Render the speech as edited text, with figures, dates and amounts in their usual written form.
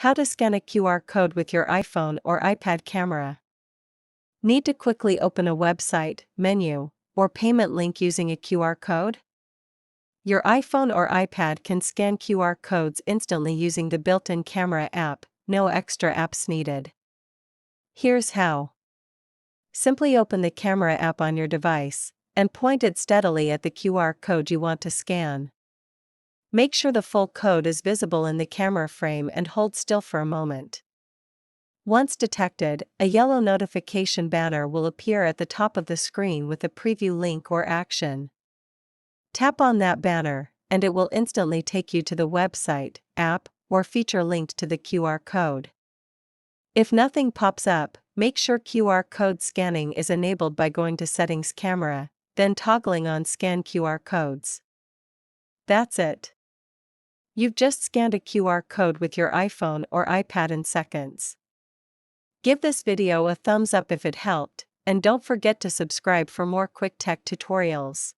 How to scan a QR code with your iPhone or iPad camera. Need to quickly open a website, menu, or payment link using a QR code? Your iPhone or iPad can scan QR codes instantly using the built-in camera app, no extra apps needed. Here's how. Simply open the camera app on your device, and point it steadily at the QR code you want to scan. Make sure the full code is visible in the camera frame and hold still for a moment. Once detected, a yellow notification banner will appear at the top of the screen with a preview link or action. Tap on that banner, and it will instantly take you to the website, app, or feature linked to the QR code. If nothing pops up, make sure QR code scanning is enabled by going to Settings Camera, then toggling on Scan QR Codes. That's it. You've just scanned a QR code with your iPhone or iPad in seconds. Give this video a thumbs up if it helped, and don't forget to subscribe for more quick tech tutorials.